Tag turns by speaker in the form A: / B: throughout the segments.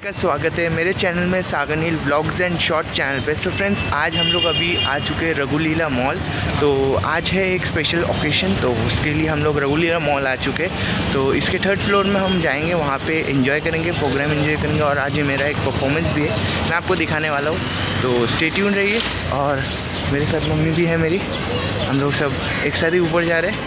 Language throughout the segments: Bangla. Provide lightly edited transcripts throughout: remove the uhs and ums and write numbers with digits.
A: का स्वागत है मेरे चैनल में सागर नील व्लॉग्स एंड शॉर्ट चैनल पे। सो फ्रेंड्स, आज हम लोग अभी आ चुके हैं रघुलीला मॉल। तो आज है एक स्पेशल ओकेशन, तो उसके लिए हम लोग रघुलीला मॉल आ चुके हैं। तो इसके 3rd फ्लोर में हम जाएंगे, वहाँ पे एंजॉय करेंगे, प्रोग्राम एंजॉय करेंगे। और आज मेरा एक परफॉर्मेंस भी है, मैं आपको दिखाने वाला हूँ, तो स्टे ट्यून रहिए। और मेरे साथ मम्मी भी है मेरी, हम लोग सब एक साथ ही ऊपर जा रहे हैं।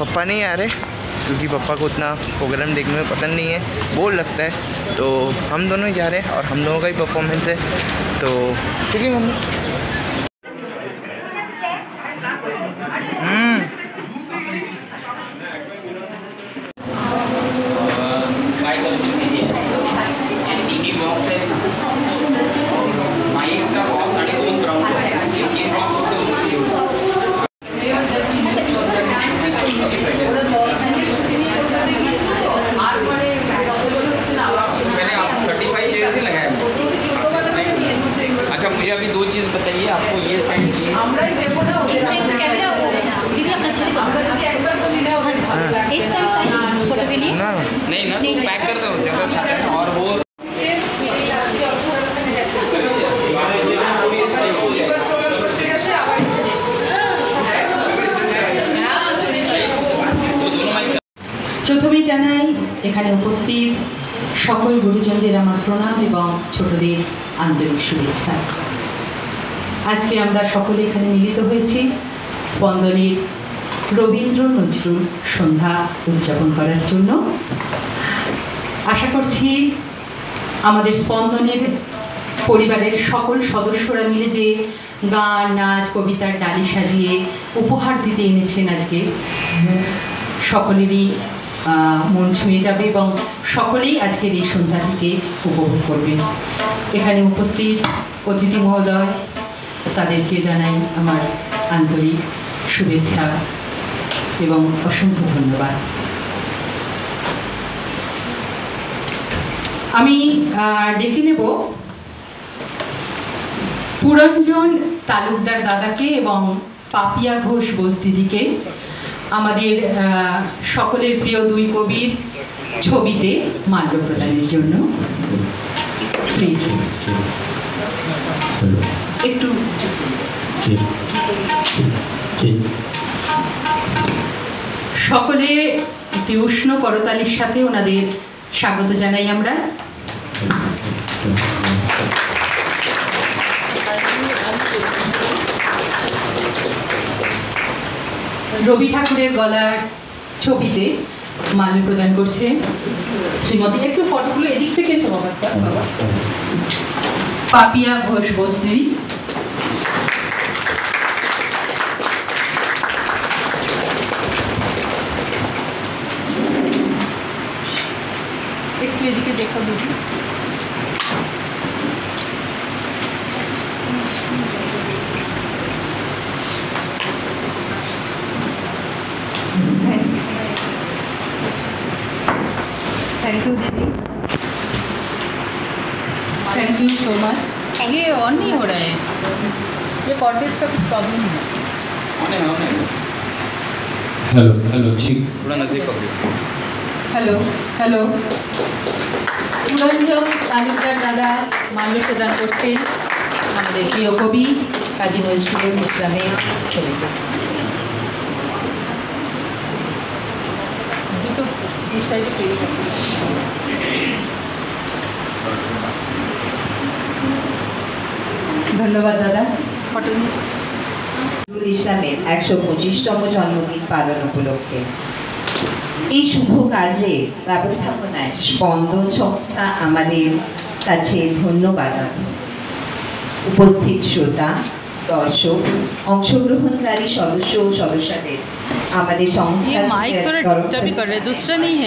A: पप्पा नहीं आ रहे क्योंकि पापा को उतना प्रोग्राम देखने में पसंद नहीं है, बोर लगता है। तो हम दोनों ही जा रहे हैं और हम दोनों का ही परफॉर्मेंस है। तो ठीक है मम्मी।
B: मुझे अभी 2 चीज़ बताइए, आपको ये स्टैंड चाहिए?
C: फोटो के लिए
B: नहीं ना, पैक कर दो जगह। और वो
C: প্রথমেই জানাই এখানে উপস্থিত সকল গুরুজনদের আমার প্রণাম এবং ছোটদের আন্তরিক শুভেচ্ছা। আজকে আমরা সকলে এখানে মিলিত হয়েছি স্পন্দনের রবীন্দ্র নজরুল সন্ধ্যা উদযাপন করার জন্য। আশা করছি আমাদের স্পন্দনের পরিবারের সকল সদস্যরা মিলে যে গান, নাচ, কবিতার ডালি সাজিয়ে উপহার দিতে এনেছেন, আজকে সকলেরই মন ছুঁয়ে যাবে এবং সকলেই আজকের এই সন্ধ্যাটিকে উপভোগ করবেন। এখানে উপস্থিত অতিথি মহোদয়, তাদেরকে জানাই আমার আন্তরিক শুভেচ্ছা এবং অসংখ্য ধন্যবাদ। আমি ডেকে নেব পুরঞ্জন তালুকদার দাদাকে এবং পাপিয়া ঘোষ বস্তিদিকে আমাদের সকলের প্রিয় 2 কবির ছবিতে মাল্য প্রদানের জন্য। প্লিজ একটু সকলে একটি উষ্ণ করতালির সাথে ওনাদের স্বাগত জানাই আমরা। রবি ঠাকুরের গলার ছবিতে মাল্য প্রদান করছে শ্রীমতী, একটু ফটোগুলো এদিক থেকে এসে বাবা, পাপিয়া ঘোষ বস্তি। একটু এদিকে দেখা দিদি। थैंक यू दीदी, थैंक यू सो मच। ये ऑन नहीं हो रहा है, ये कॉर्डेज का कुछ प्रॉब्लम है।
B: हेलो हेलो, ठीक, थोड़ा नजदीक पकड़िए।
C: हेलो हेलो, পুরঞ্জন তালুকদার দাদা মাল্য প্রদান করছেন আমাদের প্রিয় কবি কাজী নজরুল ইসলামের ছবিতে। ধন্যবাদ দাদা।
D: নজরুল ইসলামের 125তম জন্মদিন পালন উপলক্ষে এই শুভ কার্যে ব্যবস্থাপনায় স্পন্দন সংস্থা আমাদের কাছে ধন্যবাদ। উপস্থিত শ্রোতা, দর্শক, অংশগ্রহণকারী সদস্য ও সদস্যদের আমাদের সংস্থার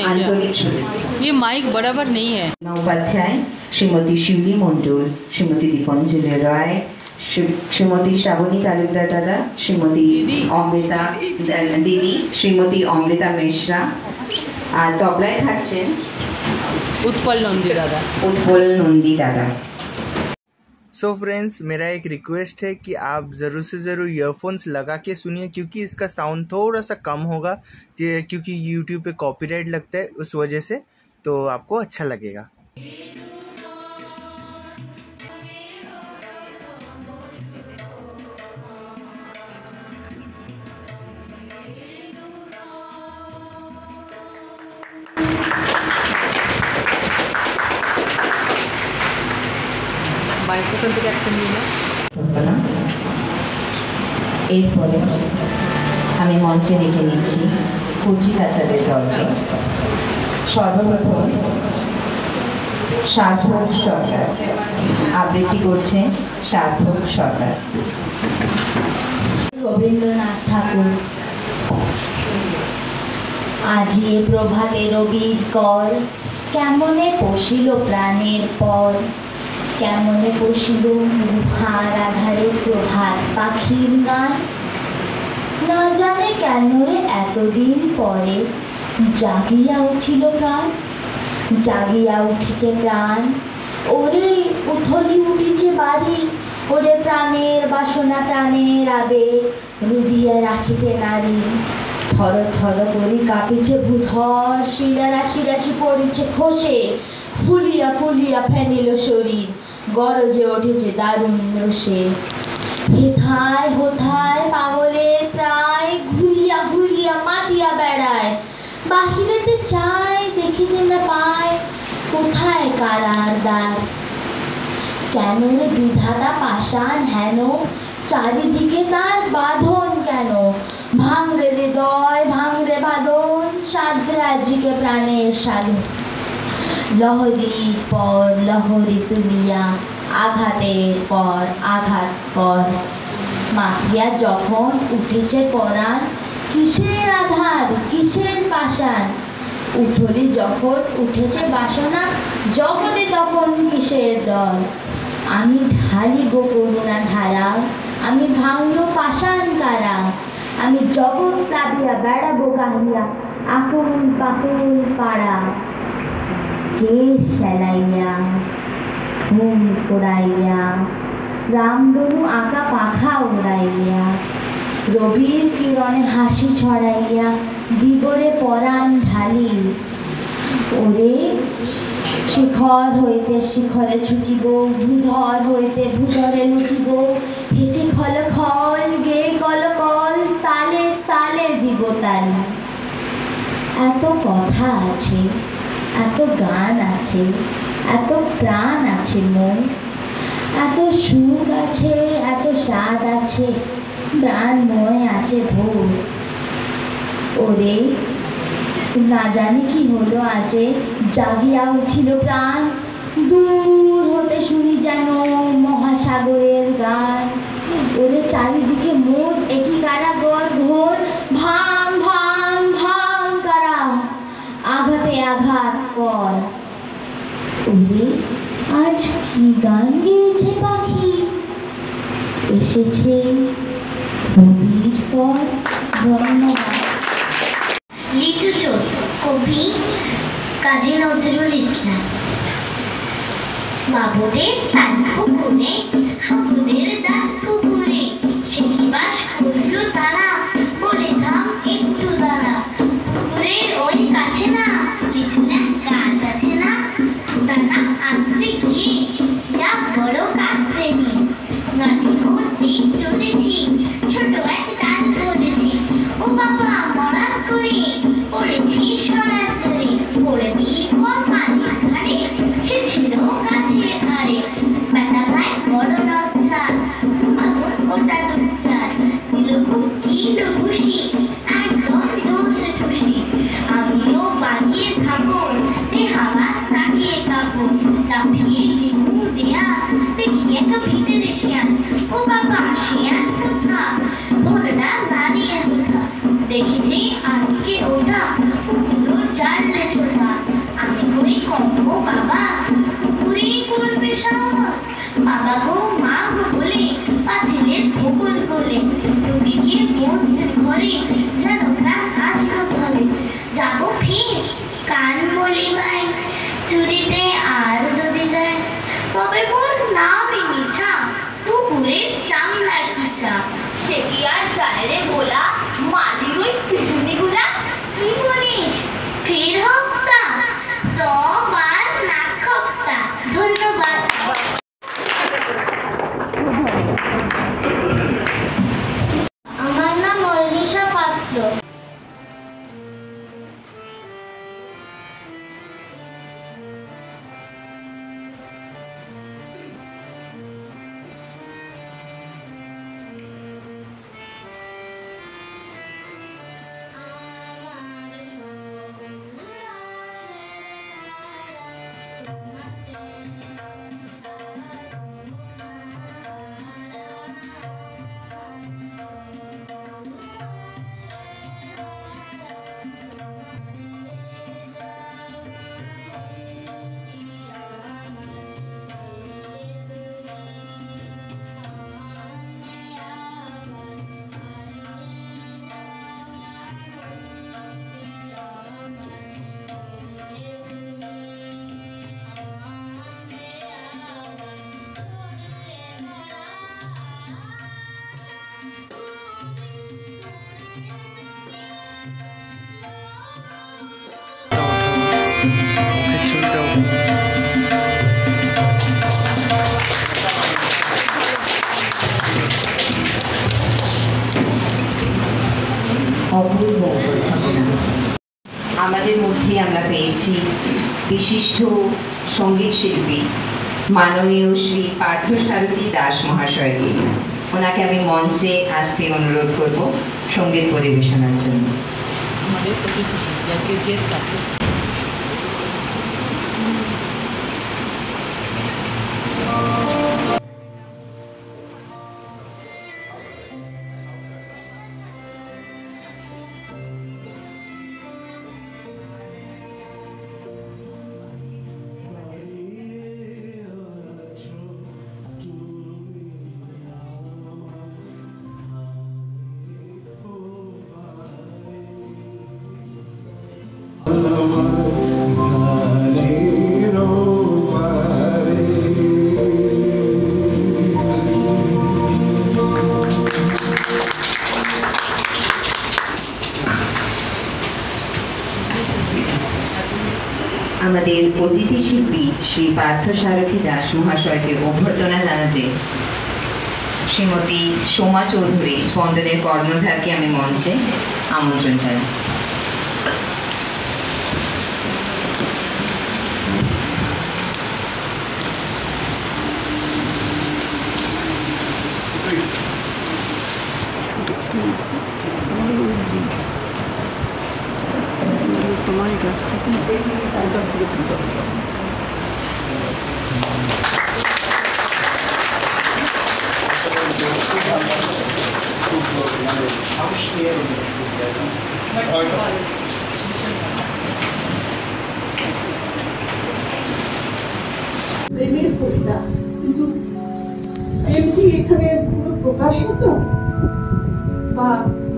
D: আন্তরিক শুভেচ্ছা। উপাধ্যায়, শ্রীমতী শিউলি মণ্ডল, শ্রীমতী দীপঞ্জলি রায়, শ্রীমতী শ্রাবণী তালুকদার দাদা, শ্রীমতী অমৃতা দিদি, শ্রীমতী অমৃতা মিশ্রা, আর তবলায় থাকছেন
C: उत्पल
D: नंदी दादा।
A: सो फ्रेंड्स, मेरा एक रिक्वेस्ट है कि आप ज़रूर से ज़रूर ईयरफोन्स लगा के सुनिए, क्योंकि इसका साउंड थोड़ा सा कम होगा, क्योंकि यूट्यूब पे कॉपीराइट लगता है, उस वजह से। तो आपको अच्छा लगेगा।
D: এরপরে আমি মঞ্চে রেখে নিচ্ছি কুচি কাচারের দলকে। সর্বপ্রথম সার্থক সরকার আবৃত্তি করছে। সার্থক সরকার।
E: রবীন্দ্রনাথ ঠাকুর। আজি এ প্রভাতে রবির কর, কেমনে পশিল প্রাণের পর, কেমনে পশিল গুহার আধারে প্রভাত পাখির গান। না জানে কেন রে এতদিন পরে জাগিয়া উঠিল প্রাণ, জাগিয়া উঠিছে প্রাণ। ওরে উথলি উঠিছে বাড়ি, ওরে প্রাণের বাসনা প্রাণের আবেগ রুধিয়া রাখিতে নারী। থর থর করি কাঁপিছে ভূধর, শিরা রাশি রাশি পড়িছে খসে, ফুলিয়া ফুলিয়া ফেনিল শরীর, গরজে উঠেছে দারুণ রোষে। হেথায় হোথায় পাগলের প্রায়, ঘুরিয়া ঘুরিয়া মাতিয়া বেড়ায়। বাহিরেতে চায় দেখিতে না পায়, কোথায় কারার দ্বার। কেন রে বিধাতা পাষাণ হেন, চারিদিকে তার বাঁধন কেন। ভাঙরে হৃদয় ভাঙরে বাঁধন, সাধরে আজিকে প্রাণের সাধন। লহরীর পর লহরী তুলিয়া, আঘাতের পর আঘাত কর। মাতিয়া যখন উঠেছে পরাণ, কিসের আধার কিসের পাষাণ। উঠলি যখন উঠেছে বাসনা, জগতে তখন কিসের ডর। আমি ঢালি গো করুণা ধারা, আমি ভাঙল পাষাণ কারা। আমি জগৎ প্লাবিয়া বেড়াবো গাহিয়া, আকুল পাকুল পাড়া। কে সেলাইয়া ঘুম কোড়াইয়া, রামধনু আঁকা পাখা উড়াইয়া। রবির কিরণে হাসি ছড়াইয়া, দিবরে পরাণ ঢালি। ওরে শিখর হইতে শিখরে ছুটিব, ভূধর হইতে ভূধরে লুটিব। হেসে খল খল গে কল কল, তালে তালে দিব তালি। এত কথা আছে, এত গান আছে, এত প্রাণ আছে মন। এত সুখ আছে, এত স্বাদ আছে, প্রাণময় আছে ভোর। ওরে না জানি কি হলো আজে, জাগিয়া উঠিল প্রাণ। দূর হতে শুনি যেন মহাসাগরের গান। ওরে চারিদিকে মোর একই কারাগর ঘোর, ভাঙ ভাঙ ভাঙ কারা, আঘাতে আঘাত কর। ওরে আজ কি গান গেয়েছে পাখি, এসেছে রবির পর। ধন্যবাদ।
F: লিচু চোর, কবি কাজী নজরুল ইসলাম। বাবুদের তাল পুকুরে, সবুদের দাঁত পুকুরে, সে কি বাস করল তারা, বলে থাম একটু দাঁড়া। পুকুরের ওই কাছে না লিচু গাছ আছে না, দানা আসতে গিয়ে যা বড় কাস্তে নিয়ে গাছে ঘুরছি চলেছি, ছোট এক ডাল ধরেছি। ও বাবা মরার করে পড়েছি সরার জোরে, পড়ে বিপদ পানির ঘাড়ে, সে ছিল গাছের ধারে। বেটা ভাই বড় লজ্জা, তোমাদের ওটা দুচ্ছার, দিল কিল খুশি, একদম ধসে ঠুসি। আমিও বাগিয়ে থাকো, তে হাওয়া চাকিয়ে কাপড়, লাফিয়ে ঢেউ দেয়া দেখি এক ভিতরে শিয়াল। ও বাবা শিয়াল কোথা, ভোলটা দাঁড়িয়ে কোথা, দেখেছি আজকে ওটা পুকুরো জানলে ছোটা। আমি কই কম্বো বাবা, পুকুরে করবে সাহস। বাবা গো মা গো বলে পাছিলের ভূগোল বলে, তুমি গিয়ে বসতে ঘরে যেন প্রাণ আসলো ধরে। যাবো ফির কান বলি ভাই, চুরিতে আর যদি যায়, তবে মোর নামই মিছা, পুকুরে চামলা খিচা। সে কি আর চায় রে বলা, মালির ওই পিটুনিগুলা। কি বলিস ফের হপ্তা, তোমার নাক হপ্তা। ধন্যবাদ। আমার নাম অর্নিশা পাত্র।
D: অপূর্ব উপস্থাপনা। আমাদের মধ্যে আমরা পেয়েছি বিশিষ্ট সঙ্গীত শিল্পী মাননীয় শ্রী পার্থসারথী দাস মহাশয়কে। ওনাকে আমি মঞ্চে আসতে অনুরোধ করব সঙ্গীত পরিবেশনার জন্য।
C: আমাদের অতিথি শিল্পী আজকে গেস্ট আর্টিস্ট।
D: আমাদের অতিথি শিল্পী শ্রী পার্থসারথী দাস মহাশয়কে অভ্যর্থনা জানাতে শ্রীমতী সোমা চৌধুরী স্পন্দনের কর্ণধারকে আমি মঞ্চে আমন্ত্রণ জানাই।
G: প্রেমের কবিতা, কিন্তু প্রেম কি এখানে পুরো প্রকাশিত বা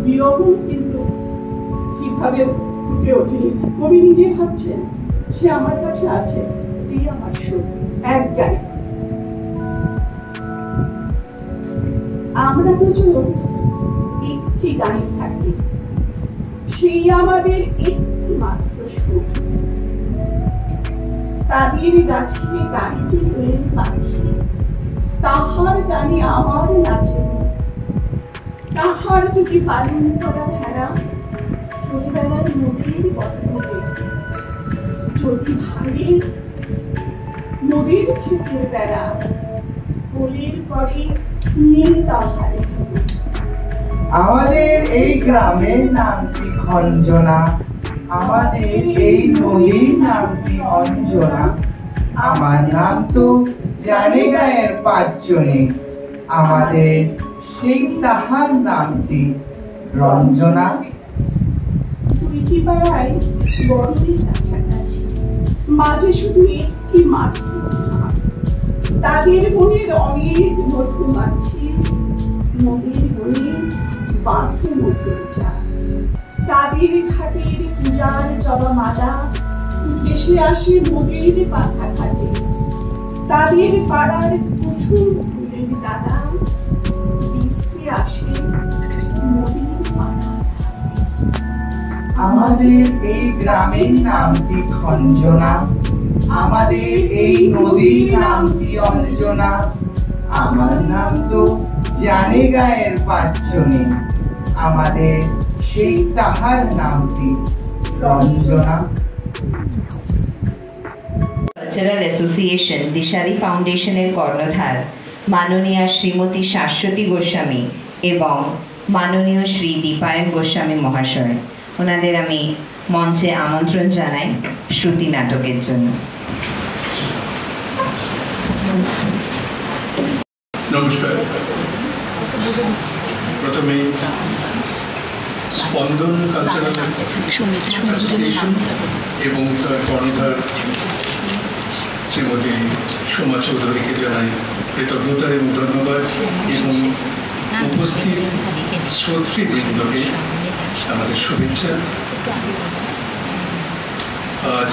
G: বিরহ কিন্তু ঠিকভাবে ফুটে ওঠেনি। কবি নিজে ভাবছেন সে আমার কাছে আছে, এই আমার সুখ এক গায়ে। আমরা দুজন একটি গায়ে থাকি, সেই আমাদের একটি মাত্র সুখ। তাদের গাছে গাড়িতে দোয়েল পাখি, তাহার গানে আমার নাচে। তাহার দুটি পালন করা ভেড়া চলে বেড়ায় নদীর বদলে। যদি ভাঙে নদীর ক্ষেতের বেড়া, কোলের পরে নীল তাহারে।
A: আমাদের এই গ্রামের নামটি খঞ্জনা, আমাদের এই নদীর নামটি অঞ্জনা। আমার নাম তো জানে গায়ের পাঁচজনে, আমাদের সেই তাহার নামটি রঞ্জনা।
G: দুইটি পাড়ায় বড়ই কাছাকাছি, মাঝে শুধু একটি মাটি। তাদের বনের অনেক মধুমাছি, নদীর বনে বাঁধে মধুর চা। তাদের ঘাটের পূজার জবা মালা ভেসে আসে নদীর পাখা ঘাটে। তাদের পাড়ার কুসুম ফুলের দানা ভিজতে আসে নদীর পাখা।
A: আমাদের এই গ্রামের নামটি খঞ্জনা, আমাদের এই নদীর নামটি অঞ্জনা। আমার নাম তো জানে গায়ের পাঁচজনে, আমাদের সেই তাহার নামটি রঞ্জনা।
D: কালচারাল অ্যাসোসিয়েশন দিশারি ফাউন্ডেশনের কর্ণধার মাননীয়া শ্রীমতী শাশ্বতী গোস্বামী এবং মাননীয় শ্রী দীপায়ন গোস্বামী মহাশয়, ওনাদের আমি মঞ্চে আমন্ত্রণ জানাই শ্রুতি নাটকের জন্য।
H: নমস্কার। প্রথমে স্পন্দন কালচারাল অ্যাসোসিয়েশন এবং তার কর্ণধার শ্রীমতী সোমা চৌধুরীকে জানাই কৃতজ্ঞতা এবং ধন্যবাদ, এবং উপস্থিত শ্রোতৃবৃন্দকে আমাদের শুভেচ্ছা। আজ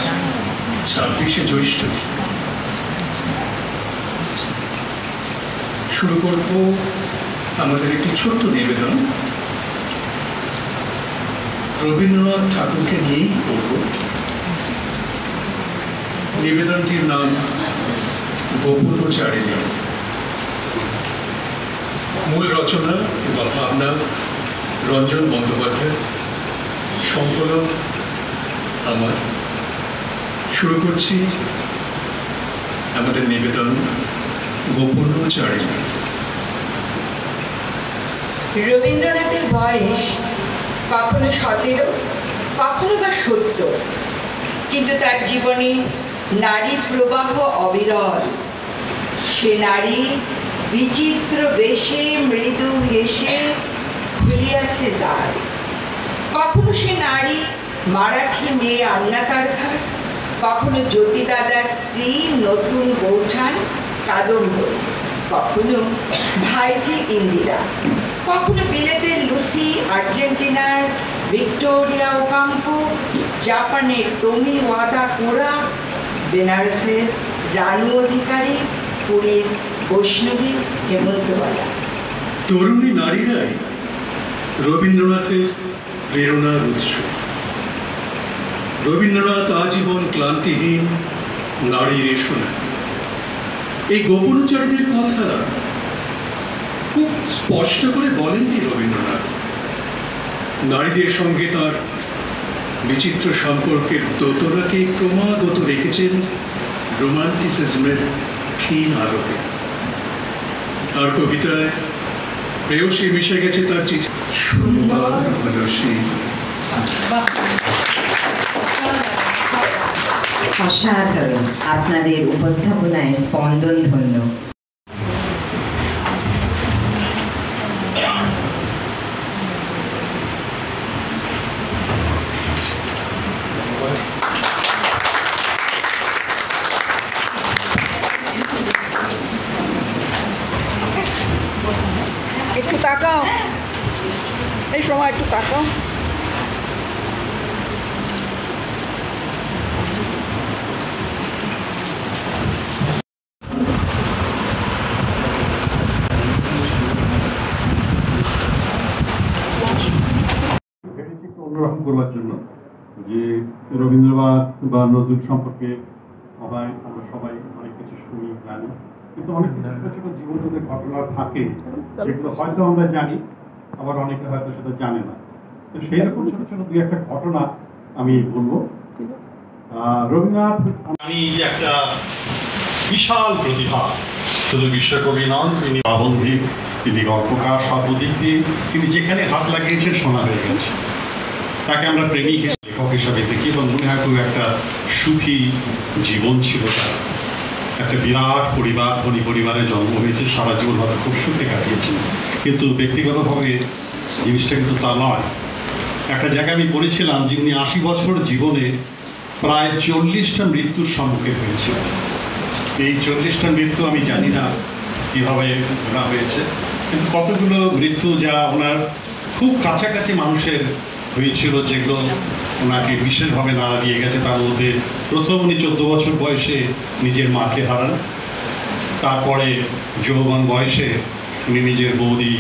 H: 26শে জ্যৈষ্ঠ। শুরু করব আমাদের একটি ছোট্ট নিবেদন, রবীন্দ্রনাথ ঠাকুরকে নিয়েই করব। নিবেদনটির নাম গোপনচারিণী। মূল রচনা বা ভাবনা রঞ্জন বন্দ্যোপাধ্যায়, সংকলন আমার শুরু করছি আমাদের নিবেদন গোপনচারিণী।
I: রবীন্দ্রনাথের বয়স কখনো 17, কখনো বা 70, কিন্তু তার জীবনে নারী প্রবাহ অবিরল। সে নারী বিচিত্র বেশে মৃদু হেসে খুলিয়াছে দ্বার। কখনো সে নারী মারাঠি মেয়ে আন্না তারখার, কখনো জ্যোতি দাদার স্ত্রী নতুন বৌঠান কাদম্বরী, কখনো ভাইজি ইন্দিরা, কখনো বিলেতের লুসি, আর্জেন্টিনার ভিক্টোরিয়া ওকাম্পো, জাপানের তোমি ওয়াদা কোরা, বেনারসের রানু অধিকারী, পুরীর বৈষ্ণবী হেমন্তবালা।
H: তরুণী নারীরাই রবীন্দ্রনাথের প্রেরণার উৎস। রবীন্দ্রনাথ আজীবন ক্লান্তিহীন নারীর রেশনা। এই গোপনচারীদের কথা খুব স্পষ্ট করে বলেননি রবীন্দ্রনাথ। নারীদের সঙ্গে তার বিচিত্র সম্পর্কের দোতনাকে ক্রমাগত রেখেছেন রোমান্টিসিজমের ক্ষীণ আলোকে। তার কবিতায় প্রেয়সী মিশে গেছে তার চিঠি। সুন্দর হলো সে।
D: অসাধারণ, আপনাদের উপস্থাপনায় স্পন্দন ধন্য।
G: একটু তাকাও, এই সময় একটু তাকাও।
J: অন্যরকম করবার জন্য যে রবীন্দ্রনাথ বা নজরুল সম্পর্কে আমরা সবাই অনেক কিছু শুনি, জানি, কিন্তু অনেক ছোট ছোট জীবনের ঘটনা থাকে যেগুলো হয়তো আমরা জানি, আবার অনেকে হয়তো সেটা জানে না। তো সেই রকম ছোট ছোট দুই একটা ঘটনা আমি বলবো। রবীন্দ্রনাথ
K: আমি যে একটা বিশাল প্রতিভা, শুধু বিশ্বকবি নন, তিনি প্রাবন্ধিক, তিনি গল্পকার, সর্বদিক দিয়ে তিনি যেখানে হাত লাগিয়েছেন সোনা হয়ে গেছে। তাকে আমরা প্রেমিক লেখক হিসাবে দেখি এবং মনে হয় খুব একটা সুখী জীবন ছিল তার। একটা বিরাট পরিবার, ধনী পরিবারে জন্ম হয়েছে, সারা জীবন হয়তো খুব সুখে কাটিয়েছেন, কিন্তু ব্যক্তিগতভাবে জিনিসটা কিন্তু তা নয়। একটা জায়গায় আমি পড়েছিলাম যিনি 80 বছর জীবনে প্রায় 40টা মৃত্যুর সম্মুখীন হয়েছিল। এই 40টা মৃত্যু আমি জানি না কীভাবে ঘোরা হয়েছে, কিন্তু কতগুলো মৃত্যু যা ওনার খুব কাছাকাছি মানুষের হয়েছিল, যেগুলো ওনাকে বিশেষভাবে নাড়া দিয়ে গেছে। তার মধ্যে প্রথম উনি 14 বছর বয়সে নিজের মাকে হারান, তারপরে যৌবন বয়সে উনি নিজের বৌদি,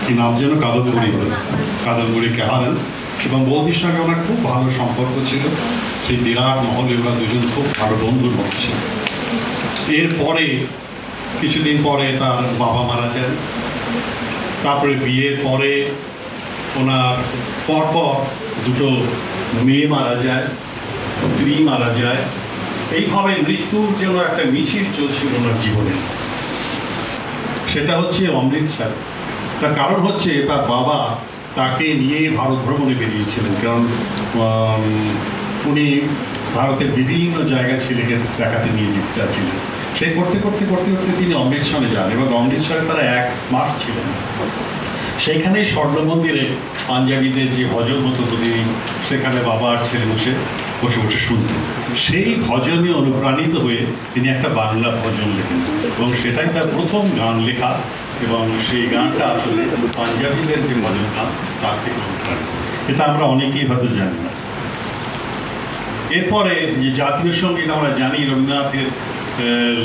K: কি নাম যেন, কাদম্বরীকে হারান, এবং বৌদির সঙ্গে ওনার খুব ভালো সম্পর্ক ছিল। সেই বিরাট মহলে ওরা দুজন খুব ভালো বন্ধুর মতো ছিল। এরপরে কিছুদিন পরে তার বাবা মারা যান, তারপরে বিয়ের পরে ওনার পরপর দুটো মেয়ে মারা যায়, স্ত্রী মারা যায়। এইভাবে মৃত্যুর যেন একটা মিছিল চলছিল ওনার জীবনে। সেটা হচ্ছে অমৃতসর। তার কারণ হচ্ছে তার বাবা তাকে নিয়ে ভারত ভ্রমণে বেরিয়েছিলেন, কারণ উনি ভারতের বিভিন্ন জায়গায় ছেলেকে দেখাতে নিয়ে যেতে চাচ্ছিলেন। সেই করতে করতে করতে করতে তিনি অমৃতসরে যান, এবং অমৃতসরে তারা 1 মাস ছিলেন। সেইখানেই স্বর্ণ মন্দিরে পাঞ্জাবিদের যে ভজন হতো প্রতিদিন, সেখানে বাবা আর ছেলে বসে বসে শুনতেন। সেই ভজনে অনুপ্রাণিত হয়ে তিনি একটা বাংলা ভজন লেখেন, এবং সেটাই তার প্রথম গান লেখা, এবং সেই গানটা আসলে পাঞ্জাবিদের যে ভজন গান তার থেকে অনুপ্রাণিত। এটা আমরা অনেকেই হয়তো জানি না। এরপরে যে জাতীয় সঙ্গীত আমরা জানি, রবীন্দ্রনাথের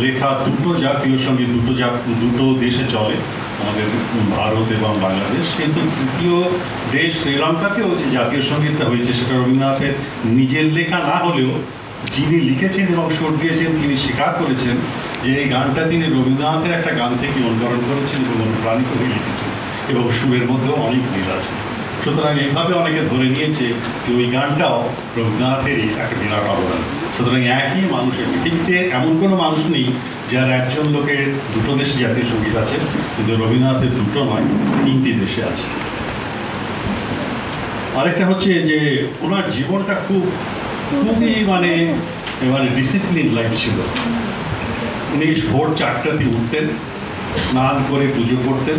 K: লেখা দুটো জাতীয় সঙ্গীত দুটো দেশে চলে, আমাদের ভারত এবং বাংলাদেশ। কিন্তু তৃতীয় দেশ শ্রীলঙ্কাতেও যে জাতীয় সঙ্গীতটা হয়েছে, সেটা রবীন্দ্রনাথের নিজের লেখা না হলেও যিনি লিখেছেন এবং সুর দিয়েছেন তিনি স্বীকার করেছেন যে এই গানটা তিনি রবীন্দ্রনাথের একটা গান থেকে অনুকরণ করেছেন এবং অনুপ্রাণিত হয়ে লিখেছেন, এবং সুরের মধ্যেও অনেক মিল আছে। সুতরাং এইভাবে অনেকে ধরে নিয়েছে যে ওই গানটাও রবীন্দ্রনাথেরই একটা বিরাট অবদান। সুতরাং একই মানুষের পৃথিবীতে এমন কোনো মানুষ নেই যার একজন লোকের দুটো দেশে জাতীয় সঙ্গীত আছে, কিন্তু রবীন্দ্রনাথের দুটো নয়, 3টি দেশে আছে। আরেকটা হচ্ছে যে ওনার জীবনটা খুবই মানে ডিসিপ্লিন লাইফ ছিল। উনি ভোর 4টাতে উঠতেন, স্নান করে পুজো করতেন,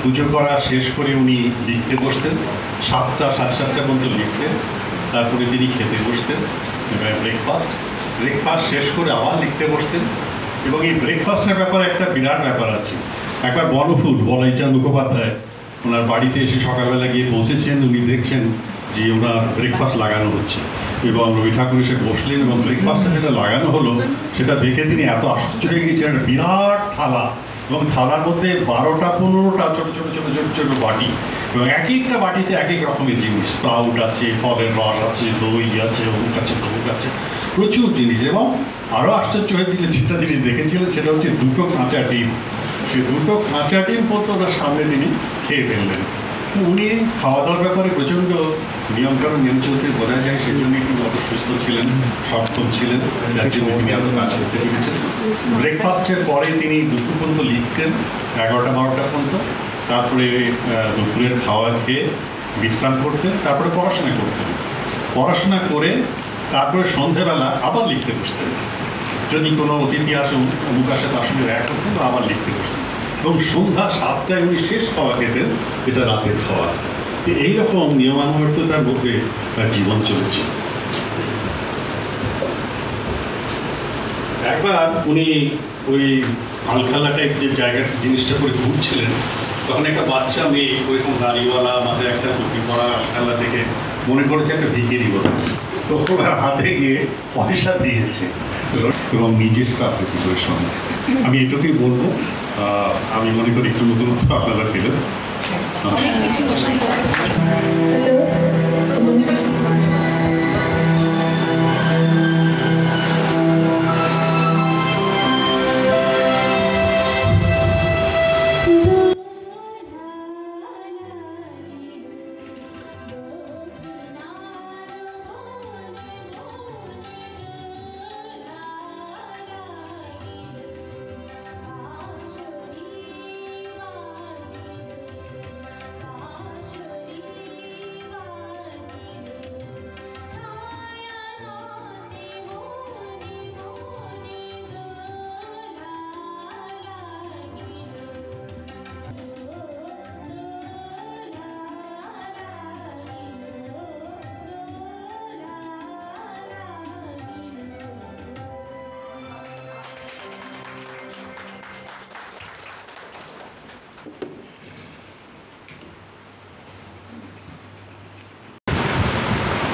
K: পুজো করা শেষ করে উনি লিখতে বসতেন, 7টা সাড়ে 7টা পর্যন্ত লিখতেন, তারপরে তিনি খেতে বসতেন, ব্রেকফাস্ট শেষ করে আবার লিখতে বসতেন। এবং এই ব্রেকফাস্টের ব্যাপারে একটা বিরাট ব্যাপার আছে। একবার বনফুল বলাইচাঁদ মুখোপাধ্যায় ওনার বাড়িতে এসে সকালবেলা গিয়ে পৌঁছেছেন, উনি দেখছেন যে ওনার ব্রেকফাস্ট লাগানো হচ্ছে এবং রবি ঠাকুর এসে বসলেন এবং ব্রেকফাস্টটা যেটা লাগানো হলো সেটা দেখে তিনি এত আশ্চর্য হয়ে গিয়েছেন। একটা বিরাট থালা এবং থালার মধ্যে 12টা 15টা ছোটো ছোটো ছোটো ছোটো ছোটো বাটি এবং এক একটা বাটিতে এক এক রকমের জিনিস, স্প্রাউট আছে, ফলের রস আছে, দই আছে, অমুক আছে, তমুক আছে, প্রচুর জিনিস। এবং আরও আশ্চর্য হয়েছিল যেটা জিনিস দেখেছিলেন সেটা হচ্ছে 2টো কাঁচা ডিম। সেই 2টো কাঁচা ডিম পর্যন্ত ওনার সামনে তিনি খেয়ে ফেললেন। উনি খাওয়া দাওয়ার ব্যাপারে প্রচণ্ড নিয়মকানুন মেনে চলতে বোঝা যায়, সেই জন্যই তিনি অত সুস্থ ছিলেন, সক্ষম ছিলেন, যার জন্য তিনি এত কাজ করতে পেরেছেন। ব্রেকফাস্টের পরে তিনি দুপুর পর্যন্ত লিখতেন, 11টা 12টা পর্যন্ত, তারপরে দুপুরের খাওয়া খেয়ে বিশ্রাম করতেন, তারপরে পড়াশোনা করতেন। পড়াশোনা করে তারপরে সন্ধেবেলা আবার লিখতে বসতেন। যদি কোনো অতিথি আসুন, অমুক আসে, তার সঙ্গে দেখা করতেন, আবার লিখতে বসতেন। এবং সন্ধ্যা 7টায় উনি শেষ খাওয়া খেতেন, এটা রাতের খাওয়া। এইরকম নিয়মানুবর্তিতার মধ্যে তার জীবন চলেছে। একবার উনি ওই আলখাল্লা টাইপ যে জায়গাটা জিনিসটা করে ঘুরছিলেন, তখন একটা বাচ্চা মেয়ে ওইরকম দাড়িওয়ালা, মাথায় একটা টুপি পরা, আলখাল্লা থেকে মনে করেছে একটা ভিখিরি বলে, তো ওরা হাতে গিয়ে পয়সা দিয়েছে এবং নিজের প্রাকৃতিক করে সঙ্গে। আমি এটুকুই বলবো, আমি মনে করি একটু নতুনত্ব আপনারা পেলেন।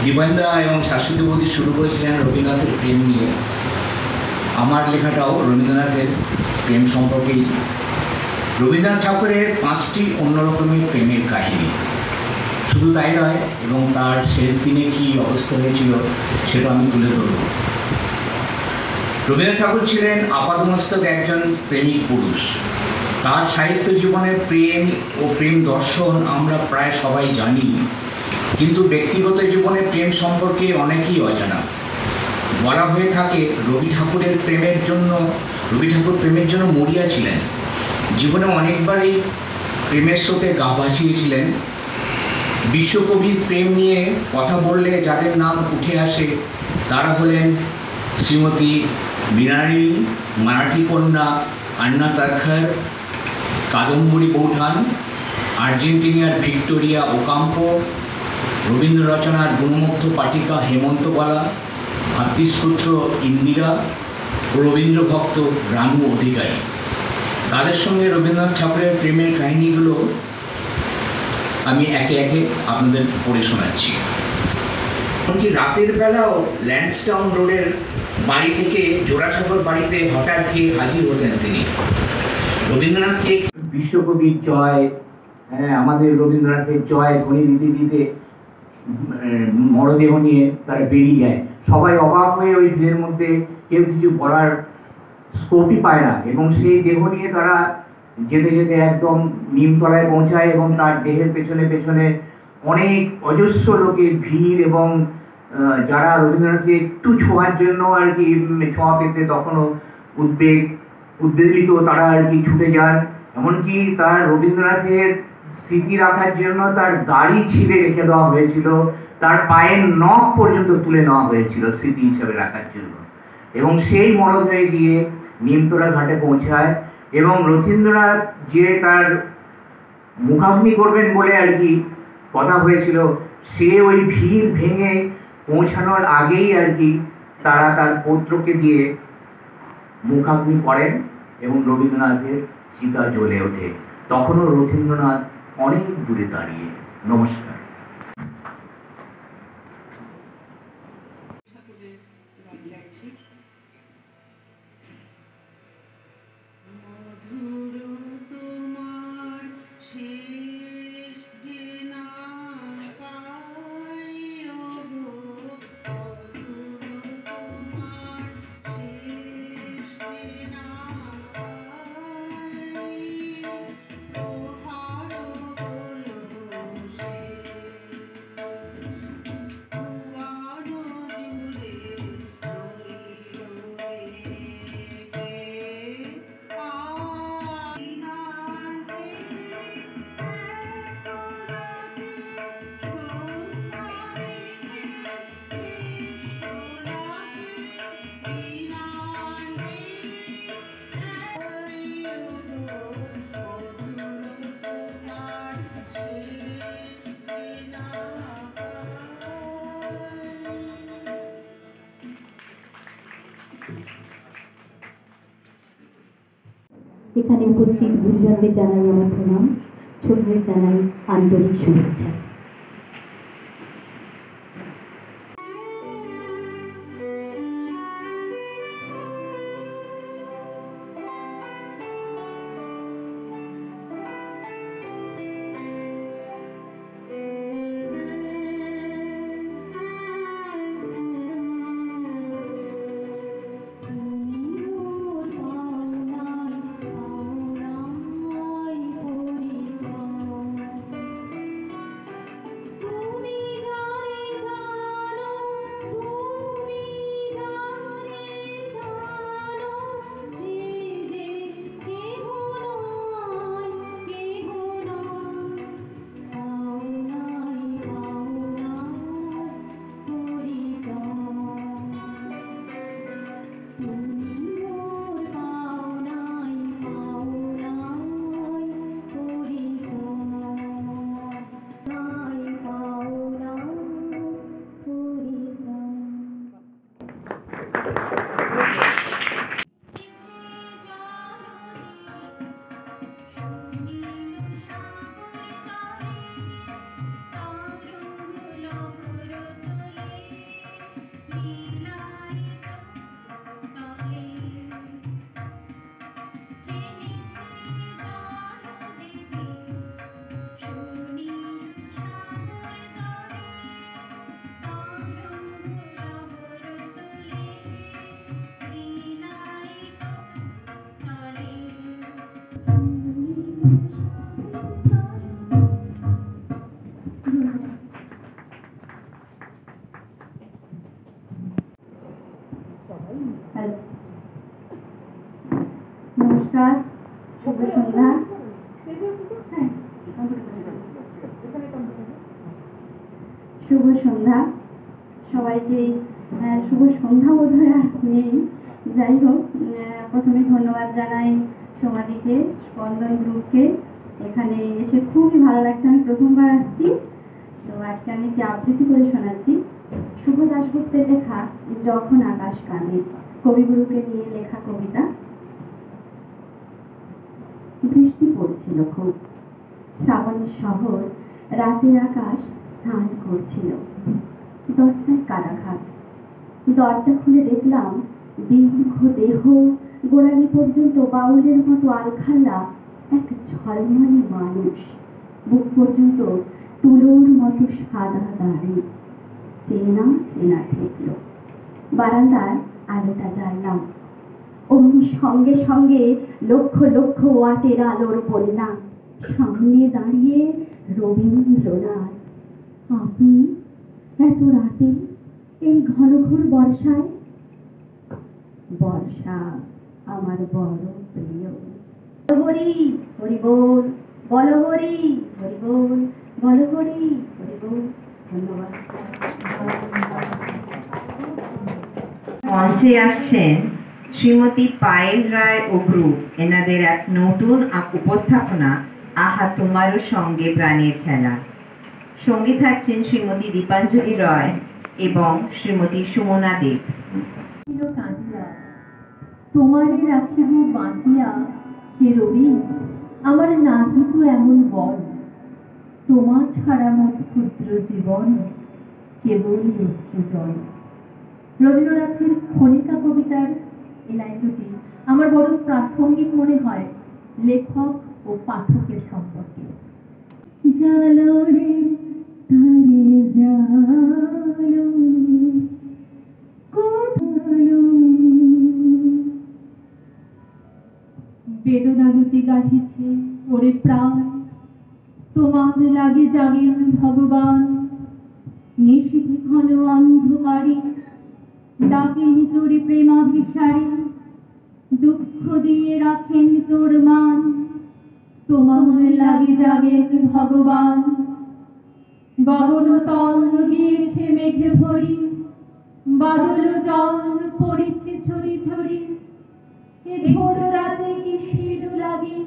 B: দীপেন্দ্রা এবং শাশ্বতী বৌদি শুরু করেছিলেন রবীন্দ্রনাথের প্রেম নিয়ে। আমার লেখাটাও রবীন্দ্রনাথের প্রেম সম্পর্কেই। রবীন্দ্রনাথ ঠাকুরের 5টি অন্যরকমের প্রেমের কাহিনী, শুধু তাই নয়, এবং তার শেষ দিনে কী অবস্থা হয়েছিল সেটা আমি তুলে ধরব। রবীন্দ্রনাথ ঠাকুর ছিলেন আপাদমস্তক একজন প্রেমিক পুরুষ। তার সাহিত্য জীবনের প্রেম ও প্রেম দর্শন আমরা প্রায় সবাই জানি, কিন্তু ব্যক্তিগত জীবনে প্রেম সম্পর্কে অনেকেই অজানা। বলা হয়ে থাকে রবি ঠাকুর প্রেমের জন্য মরিয়া ছিলেন। জীবনে অনেকবারই প্রেমের স্রোতে গা ভাসিয়েছিলেন। বিশ্বকবির প্রেম নিয়ে কথা বললে যাদের নাম উঠে আসে তারা হলেন শ্রীমতী মৃণালিনী, মারাঠি কন্যা আন্না তারখার, কাদম্বরী বৌঠান, আর্জেন্টিনার ভিক্টোরিয়া ওকাম্পো, রবীন্দ্র রচনার গুণমুগ্ধ পাঠিকা হেমন্তবালা, ভাতৃপুত্র ইন্দিরা ও রবীন্দ্র ভক্ত রানু অধিকারী। তাদের সঙ্গে রবীন্দ্রনাথ ঠাকুরের প্রেমের কাহিনীগুলো আমি একে একে আপনাদের পড়ে শোনাচ্ছি। এমনকি রাতের বেলাও ল্যান্ডসটাউন রোডের বাড়ি থেকে জোড়াসাগর বাড়িতে হঠাৎ গিয়ে হাজির হতেন তিনি। রবীন্দ্রনাথকে বিশ্বকবির জয়, আমাদের রবীন্দ্রনাথের জয় ধ্বনি দিতে দিতে মরদেহ নিয়ে তারা বেরিয়ে যায়। সবাই অবাক হয়ে ওই ভিড়ের মধ্যে কেউ কিছু বলার স্কোপই পায় না, এবং সেই দেহ নিয়ে তারা যেতে যেতে একদম নিমতলায় পৌঁছায় এবং তার দেহের পেছনে পেছনে অনেক অজস্র লোকের ভিড় এবং যারা রবীন্দ্রনাথকে একটু ছোঁয়ার জন্য আর কি ছোঁয়া পেতে তখনও উদ্বেলিত তারা আর কি ছুটে যান। এমনকি তার রবীন্দ্রনাথের স্মৃতি রাখার জন্য তার দাড়ি ছিঁড়ে রেখে দেওয়া হয়েছিল, তার পায়ের নখ পর্যন্ত তুলে নেওয়া হয়েছিল স্মৃতি হিসাবে রাখার জন্য। এবং সেই মরদ হয়ে গিয়ে নিমতলা ঘাটে পৌঁছায় এবং রথীন্দ্রনাথ যে তার মুখাগ্নি করবেন বলে আর কি কথা হয়েছিল, সে ওই ভিড় ভেঙে পৌঁছানোর আগেই আর কি তারা তার পৌত্রকে দিয়ে মুখাগ্নি করেন এবং রবীন্দ্রনাথের চিতা জ্বলে ওঠে। তখনও রথীন্দ্রনাথ অনেক দূরে দাঁড়িয়ে। নমস্কার।
L: এখানে উপস্থিত গুরুজনদের জানাই আমার প্রণাম, ছোটদের জানাই আন্তরিক শুভেচ্ছা। নমস্কার, শুভ সন্ধ্যা। শুভ সন্ধ্যা সবাইকে। শুভ সন্ধ্যা বোধ হয় আর নেই, যাই হোক, প্রথমে ধন্যবাদ জানাই সমাধিকে, স্পন্দন গ্রুপকে। এখানে এসে খুবই ভালো লাগছে, আমি প্রথমবার আসছি। তো আজকে আমি একটি আবৃত্তি করে শোনাচ্ছি। শুভ দাশগুপ্তের লেখা যখন আকাশ কাঁদে, কবিগুরুকে নিয়ে লেখা কবিতা। বৃষ্টি পড়ছিল খুব, শ্রাবণের শহর, রাতের আকাশ স্নান করছিল। দরজায় কাদাঘাট, দরজা খুলে দেখলাম দীর্ঘ দেহ, গোড়ালি পর্যন্ত বাউলের মতো আলখাল্লা এক ঝলমলে মানুষ, বুক পর্যন্ত তুলোর মতো সাদা দাড়ি। চেনা চেনা ঠেকল। বারান্দার আলোটা জ্বাললাম, অমনি সঙ্গে সঙ্গে লক্ষ লক্ষ ওয়াটের আলোর বন্যা। সামনে দাঁড়িয়ে রবীন্দ্রনাথ, আপনি এত রাতে এই ঘনঘোর বর্ষায়? বর্ষা আমার বড় প্রিয়। হরি হরি বল, বল হরি হরি বল, বল হরি হরি বল। ধন্যবাদ।
D: মঞ্চে আসছেন শ্রীমতী পায়েল রায় ও গ্রুপ, এনাদের এক নতুন উপস্থাপনা আহা তোমারও সঙ্গে প্রাণের খেলা। সঙ্গী থাকছেন শ্রীমতী দীপাঞ্জলি রয় এবং শ্রীমতী সুমনা দেব।
L: তোমারে রাখিব বাঁধিয়া হে রবি, আমার নাহি তো এমন বল, তোমা ছাড়া মোর ক্ষুদ্র জীবন কেবল অশ্রুজল। রবীন্দ্রনাথের খনিকা কবিতার এই লাইন দুটি আমার বড় প্রাসঙ্গিক মনে হয় লেখক ও পাঠকের সম্পর্কে। জালো রে তারে জালো, বেদনা দুটি গাঠিছে ওরে প্রাণ, তোমার লাগে জাগেন ভগবান। নিশীথে ঘন অন্ধকারে ডাকেন তোরে প্রেমাভিসারে, দুঃখ দিয়ে রাখেন তোর মান, তোমার লাগে জাগেন ভগবান। গগন তল গিয়েছে মেঘে ভরি, বাদল জল পড়েছে ছড়ি ছড়ি। এ ঘোর রাতে কি শির লাগে,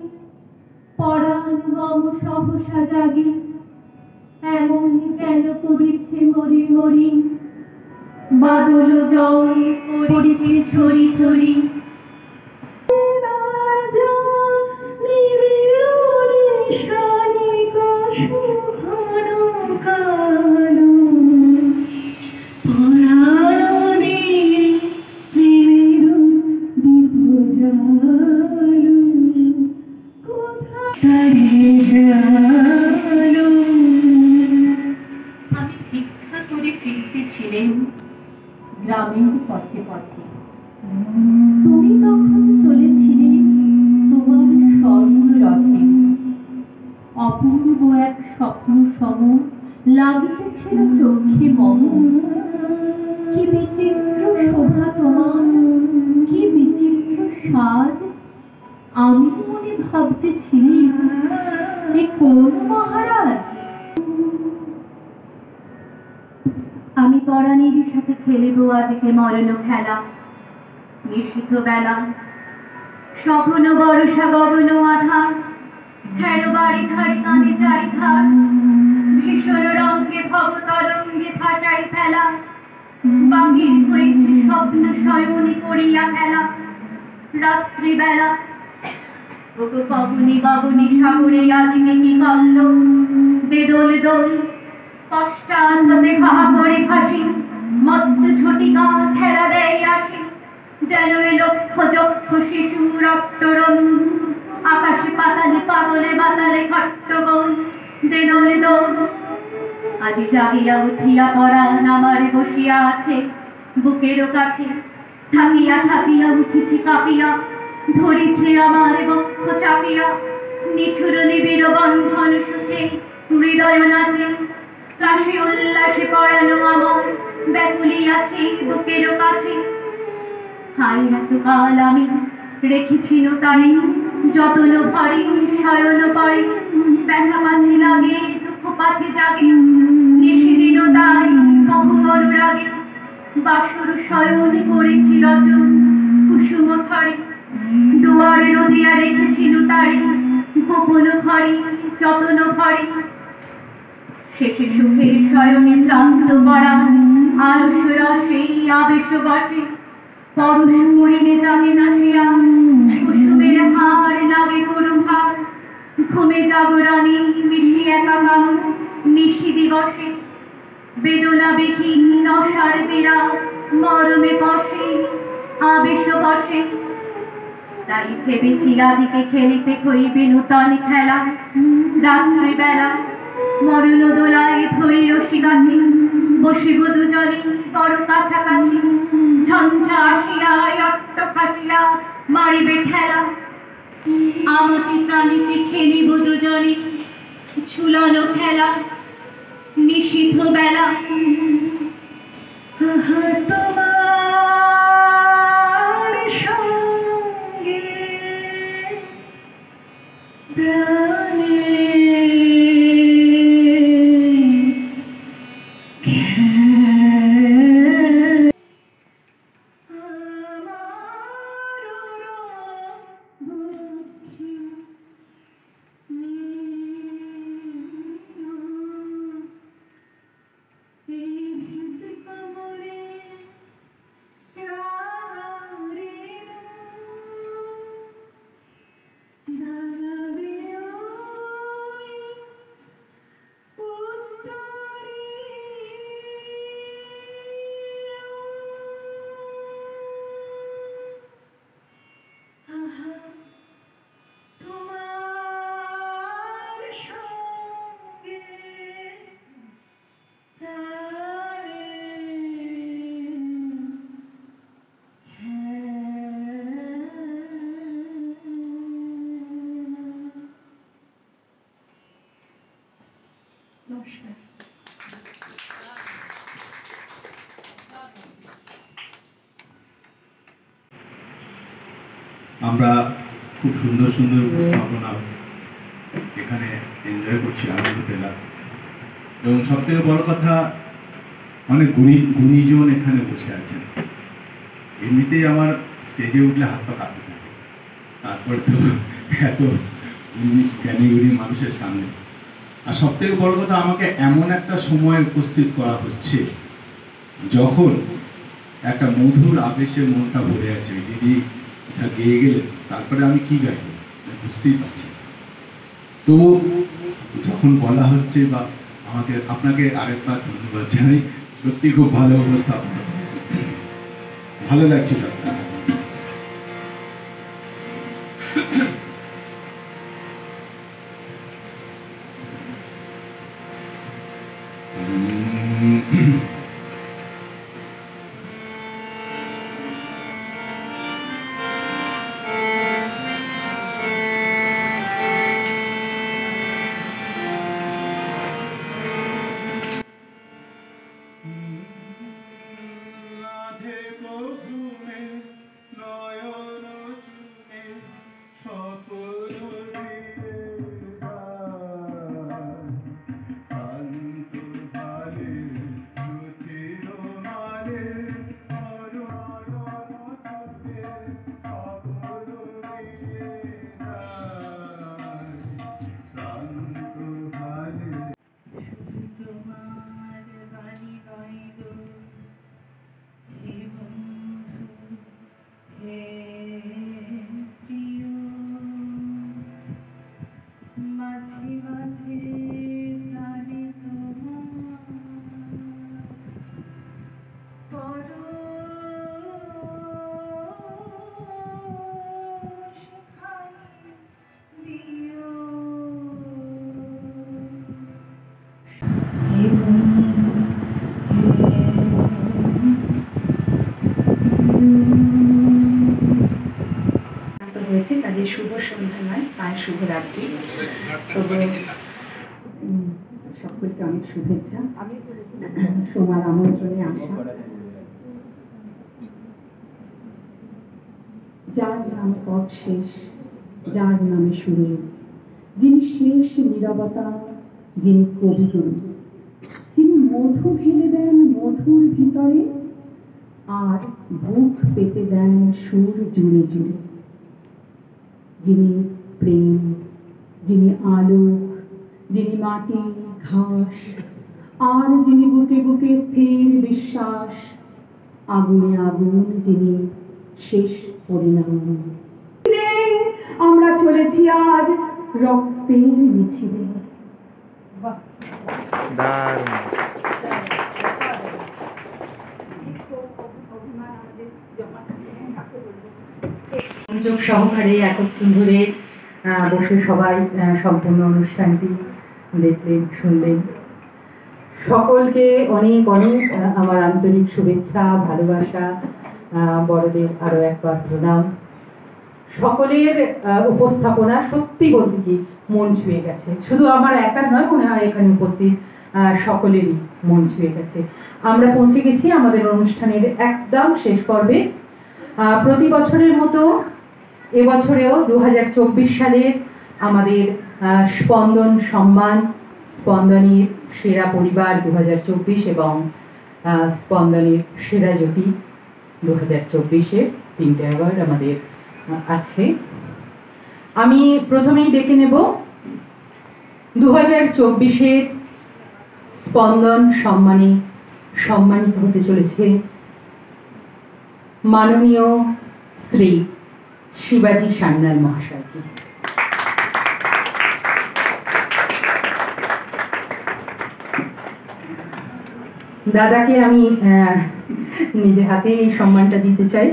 L: পরাণ মম সহসা জাগে। এমন কেন করেছে মরি মরি, বাদল জল পড়েছে ছড়ি ছড়ি। আমি ভিক্ষা করে ফিরতেছিলেন গ্রামের পথে পথে, তুমি তখন চলেছিলে তোমার স্বর্ণরথে। অপূর্ব এক স্বপ্ন সম লাগিতেছিল চোখে মম। কি বিচিত্র শোভা তোমার, কি বিচিত্র সাজ। আমি মনে ভাবতেছিলি এ কোন মহারাজ। আমি পরাণীর সাথে খেলিব আজকে মরণ খেলা। নিশীথ বেলা সঘন বর্ষা গগন আধার, হেড়ো বাড়ি ধারে কানে চারি ধার। ভীষণ রঙ্গে ভব তরঙ্গে ফাটাই ফেলা, বাহির হয়েছে স্বপ্ন শয়নি করিয়া খেলা। রাত্রিবেলা ওগো গগনে গগনে সাগরে আজকে কি কল্ল। দে দোল দোল পশ্চাৎ হতে খাহা করে ফাঁসি, মত্ত ঝটিকা খেলা দেয় আসি। যেন এ লক্ষ যক্ষ শিশু রক্তরণ, আকাশে পাতালে পাগলে বাতালে খট্টগোল। দে দোল দোল আজি জাগিয়া উঠিয়া পরাণ আমার বসিয়া আছে বুকেরও কাছে। থাকিয়া থাকিয়া উঠিছি কাঁপিয়া, ধরিছে আমার বক্ষ চাপিয়া। নিঠুর নিবিড় বন্ধন সুখে হৃদয় নাচে, ত্রাসে উল্লাসে পড়ানো আমার ব্যাকুলিয়াছি বুকেরও কাছে। হাই এতকাল আমি রেখেছিল তারে যতন ভরে শয়ন পরে। ব্যথা পাছে লাগে দুঃখ পাছে জাগে, নিশিদিন তাই বহু অনুরাগে। বাসর শয়ন করেছি রচন কুসুম খরে, দুয়ারে নদিয়া রেখেছিল তারে গোপন ঘরে যতন ভরে। শেষে সুখের শয়নে ক্লান্ত পড়া, আলস রসে আবেশ বসে। পরশ করিলে জাগে নাশিয়া, কুসুমের হার লাগে করু ভার। ঘুমে জাগরণে মিশি একাকার নিশি দিবসে। বেদনা বিহীন নশার বেড়া মরমে বসে আবেশ বসে। তাই ভেবেছি আজকে খেলিতে হইবে নূতন খেলা। রাত্রিবেলা মরণ দোলায় ধরি রশি গাছে, বসিব দুজনে বড় কাছাকাছি। ঝঞ্ঝা আসিয়া অট্ট ফাটিয়া মারিবে ঠেলা। আমাতে প্রাণীতে খেলিব দুজনে ঝুলানো খেলা।
M: নিশীথ বেলা তোমার সঙ্গে প্রাণে
J: আমরা খুব সুন্দর সুন্দর উপস্থাপনা এখানে এনজয় করছি, আনন্দ পেলাম। এবং সবথেকে বড় কথা, অনেক গুণীজন এখানে বসে আছেন। এমনিতেই আমার স্টেজে উঠলে হাত পা কাঁপতে থাকে, তারপর তো এত জ্ঞানী গুণী মানুষের সামনে। আর সবথেকে বড় কথা, আমাকে এমন একটা সময় উপস্থিত করা হচ্ছে যখন একটা মধুর আবেশে মনটা ভরে আছে। দিদি যা গেয়ে গেলেন, তারপরে আমি কি গাইব বুঝতেই পারছি। তো যখন বলা হচ্ছে বা আপনাকে আরেকবার ধন্যবাদ জানাই, সত্যি খুব ভালো উপস্থাপনা করেছে, ভালো লাগছিল আপনার।
C: হয়েছে তাদের শুভ সন্ধ্যা নয়, আর শুভরাত্রি। তবে সকলকে অনেক শুভেচ্ছা। সোমার আমন্ত্রণে আসা, যার নাম পথ শেষ, যার নামে শুরু, যিনি শেষ নীরবতা, যিনি কবিগুরু, যিনি মধু ঢেলে দেন মধুর ভিতরে আর বুক পেতে দেন সুর জুড়ে জুড়ে, যিনি প্রেম, যিনি আলোক, যিনি মাটি ঘাস, আর যিনি বুকে বুকে স্থির বিশ্বাস, আগুনে আগুন যিনি শেষ পরিণাম। আমরা চলেছি আজ রক্তের মিছিলে। মনোযোগ সহকারে এতক্ষণ ধরে বসে সবাই সম্পূর্ণ অনুষ্ঠানটি দেখলেন, শুনলেন। সকলকে অনেক অনেক আমার আন্তরিক শুভেচ্ছা, ভালোবাসা, বড়দের আরো একবার প্রণাম। সকলের উপস্থাপনা সত্যি বলতে কি মন ছুঁয়ে গেছে, শুধু আমার একার নয়, মনে হয় এখানে উপস্থিত সকলেরই মন ছুঁয়ে গেছে। আমরা পৌঁছে গেছি আমাদের অনুষ্ঠানের একদম শেষ পর্বে। প্রতি বছরের মতো এবছরেও 2024 সালের আমাদের স্পন্দন সম্মান, স্পন্দনের সেরা পরিবার 2024 এবং স্পন্দনের সেরা জুটি 2024-এর 3টে অ্যাওয়ার্ড আমাদের আছে। আমি প্রথমেই ডেকে নেব 2024-এর স্পন্দন সম্মানে সম্মানিত হতে চলেছে মাননীয় শ্রী শিবাজি সান্যাল মহাশয়কে। দাদাকে আমি নিজে হাতে এই সম্মানটা দিতে চাই।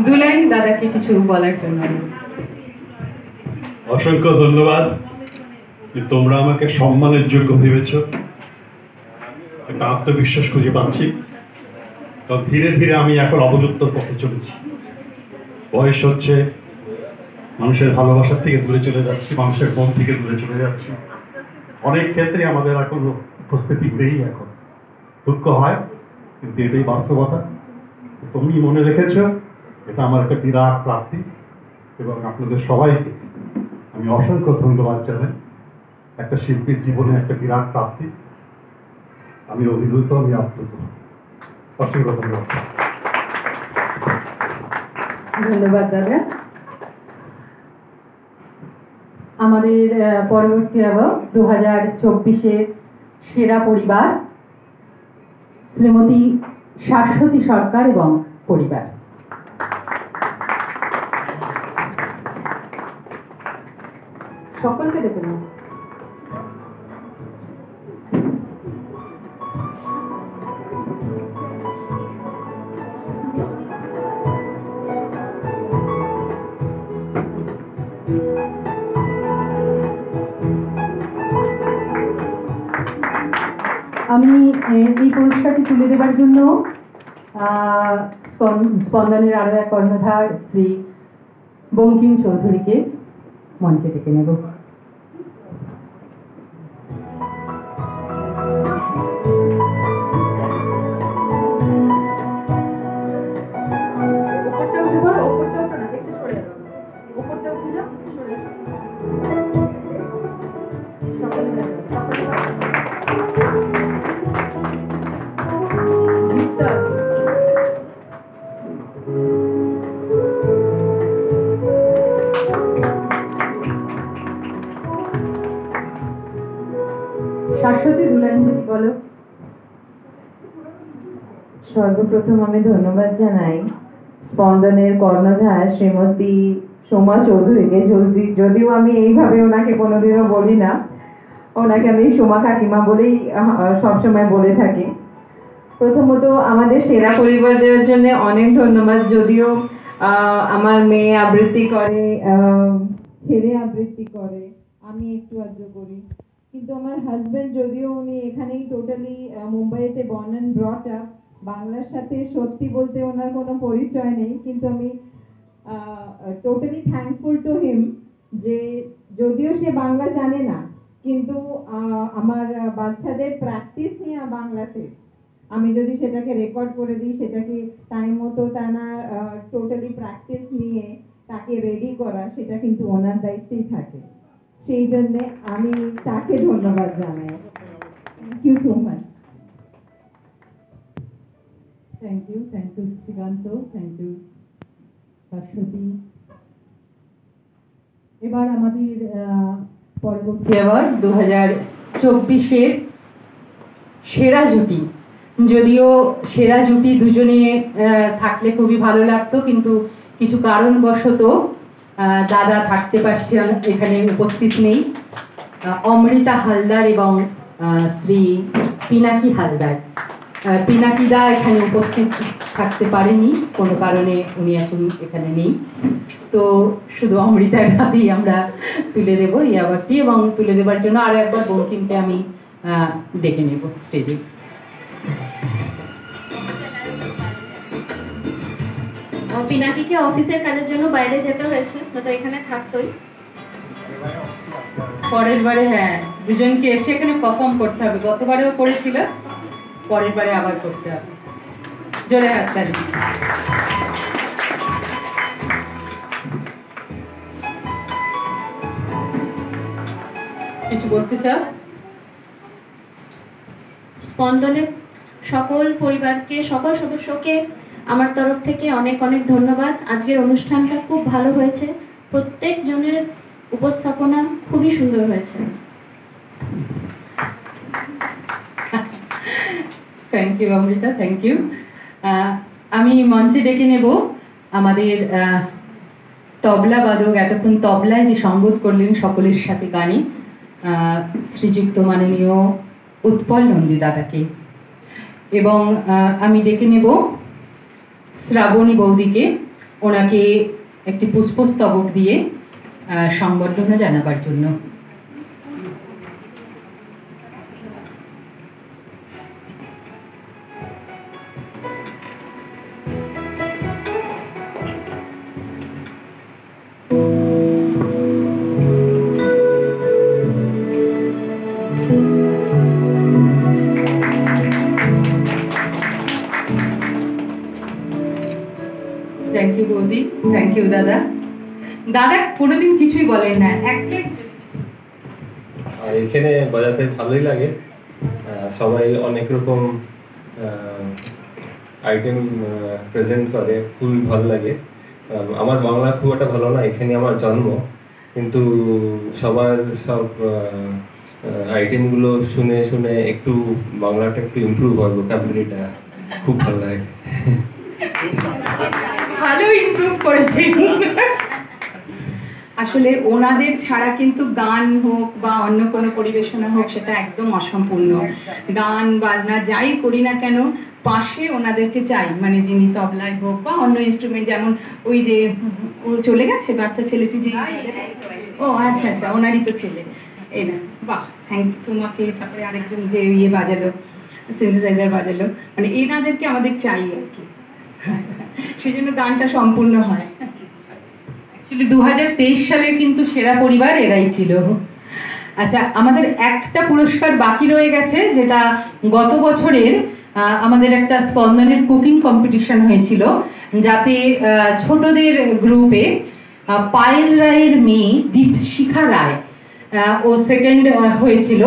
C: দুলাই দাদাকে কিছু বলার জন্য।
J: অসংখ্য ধন্যবাদ যে তোমরা আমাকে সম্মানের যোগ্য ভেবেছ। একটা আত্মবিশ্বাস খুঁজে পাচ্ছি, কারণ ধীরে ধীরে আমি এখন অবলুপ্তর পথে চলেছি। বয়স হচ্ছে, মানুষের ভালোবাসার থেকে দূরে চলে যাচ্ছি, মানুষের মন থেকে দূরে চলে যাচ্ছি। অনেক ক্ষেত্রে আমাদের এখন উপস্থিতি নেই। এখন দুঃখ হয়, কিন্তু এটাই বাস্তবতা। তুমি মনে রেখেছ, এটা আমার একটা বিরাট প্রাপ্তি এবং আপনাদের সবাইকে আমি অসংখ্য ধন্যবাদ জানাই। একটা শিল্পীর জীবনে একটা বিরাট প্রাপ্তি। আমি অভিভূত, আমি আপ্লুত। অসংখ্য ধন্যবাদ।
C: ধন্যবাদ দাদা। আমাদের পরবর্তী অ্যাওয়ার্ড 2024-এর সেরা পরিবার শ্রীমতী শাশ্বতী সরকার এবং পরিবার। সকলকে দেখে নাও। আমি এই পুরস্কারটি তুলে দেবার জন্য স্পন্দনের আরো এক কর্ণধার শ্রী বঙ্কিম চৌধুরীকে মঞ্চে ডেকে নেব।
D: সর্বপ্রথম আমি ধন্যবাদ জানাই স্পন্দনের কর্ণধার শ্রীমতী সোমা চৌধুরীকে। যদিও আমি এইভাবে ওনাকে কোনোদিনও বলি না, ওনাকে আমি সোমা কাকিমা বলেই সবসময় বলে থাকি। প্রথমত আমাদের সেরা পরিবার দেওয়ার জন্য অনেক ধন্যবাদ। যদিও আমার মেয়ে আবৃত্তি করে, ছেলে আবৃত্তি করে, আমি একটু আধটু করি, কিন্তু আমার হাজব্যান্ড যদিও উনি এখানেই টোটালি মুম্বাইতে বর্ন অ্যান্ড ব্রট আপ, বাংলার সাথে সত্যি বলতে ওনার কোনো পরিচয় নেই, কিন্তু আমি টোটালি থ্যাঙ্কফুল টু হিম যে যদিও সে বাংলা জানে না, কিন্তু আমার বাচ্চাদের প্র্যাকটিস নিয়ে বাংলাতে আমি যদি সেটাকে রেকর্ড করে দিই, সেটাকে টাইম মতো টানা টোটালি প্র্যাকটিস নিয়ে তাকে রেডি করা, সেটা কিন্তু ওনার দায়িত্বেই থাকে। সেই জন্যে আমি তাকে ধন্যবাদ জানাই। Thank you so much. Thank you Srikanta, thank you Shashwati.
C: এবার আমাদের পরবর্তী অ্যাওয়ার্ড 2024-এর সেরা জুটি। যদিও সেরা জুটি দুজনে থাকলে খুবই ভালো লাগতো, কিন্তু কিছু কারণবশত দাদা থাকতে পারছেন, এখানে উপস্থিত নেই। অমৃতা হালদার এবং শ্রী পিনাকি হালদার। পিনাকিদা এখানে উপস্থিত থাকতে পারেনি, কোনো কারণে উনি এখন এখানে নেই। তো শুধু অমৃতার হাতেই আমরা তুলে দেবো এই অ্যাওয়ার্ডটি, এবং তুলে দেওয়ার জন্য আরও একবার বঙ্কিমকে আমি ডেকে নেব স্টেজে।
N: পিনাকিকে অফিসের কাজের জন্য বাইরে যেতে হয়েছে, তো এখানে থাকতোই।
C: পরের বারে হ্যাঁ, দুজনকে এসে এখানে পারফর্ম করতে হবে। গতবারেও করেছিল, পরের বারে আবার করতে হবে। জোরে হাততালি। কিছু বলতে চাও?
N: স্পন্দনের সকল পরিবারকে, সকল সদস্যকে আমার তরফ থেকে অনেক অনেক ধন্যবাদ। আজকের অনুষ্ঠানটা খুব ভালো হয়েছে, প্রত্যেক জনের উপস্থাপনা খুবই সুন্দর হয়েছে।
C: Thank you Amrita, thank you. আমি মঞ্চে ডেকে নেব আমাদের তবলা বাদক, এতক্ষণ তবলায় যে সঙ্গত করলেন সকলের সাথে গানে, শ্রীযুক্ত মাননীয় উৎপল নন্দী দাদাকে। এবং আমি ডেকে নেব শ্রাবণী বৌদিকে, ওনাকে একটি পুষ্পস্তবক দিয়ে সংবর্ধনা জানাবার জন্য। থ্যাংক ইউ বৌদি, থ্যাংক ইউ দাদা। দাদা কোনোদিন কিছুই বলেন না, এক প্লেট।
O: এখানে বাজাতে ভালোই লাগে, সবাই অনেক রকম আইটেম প্রেজেন্ট করে, খুবই ভালো লাগে। আমার বাংলা খুব একটা ভালো না, এখানে আমার জন্ম, কিন্তু সবার সব আইটেমগুলো শুনে শুনে একটু বাংলাটা একটু ইমপ্রুভ হয়, ভোকাবুলারিটা খুব ভালো লাগে।
C: ভালো ইমপ্রুভ করেছে।
P: আসলে ওনাদের ছাড়া কিন্তু গান হোক বা অন্য কোনো পরিবেশনা হোক সেটা একদম অসম্পূর্ণ। গান বাজনা যাই করি না কেন পাশে ওনাদেরকে চাই, মানে যিনি তবলায় হোক বা অন্য ইনস্ট্রুমেন্ট, যেমন ওই যে ও চলে গেছে বাচ্চা ছেলেটি, যে ও আচ্ছা আচ্ছা ওনারই তো ছেলে, এই না, বাহ থ্যাংক ইউ তোমাকে। তারপরে আরেকজন যে ইয়ে বাজালো, সিনথেসাইজার বাজালো, মানে এনাদেরকে আমাদের চাই আর কি, সেই জন্য গানটা সম্পূর্ণ হয়।
C: অ্যাকচুয়ালি 2023 সালের কিন্তু সেরা পরিবার এরাই ছিল। আচ্ছা, আমাদের একটা পুরস্কার বাকি রয়ে গেছে, যেটা গত বছরের আমাদের একটা স্পন্দনের কুকিং কম্পিটিশন হয়েছিল, যাতে ছোটদের গ্রুপে পায়েল রায়ের মেয়ে দীপশিখা রায় ও সেকেন্ড হয়েছিল,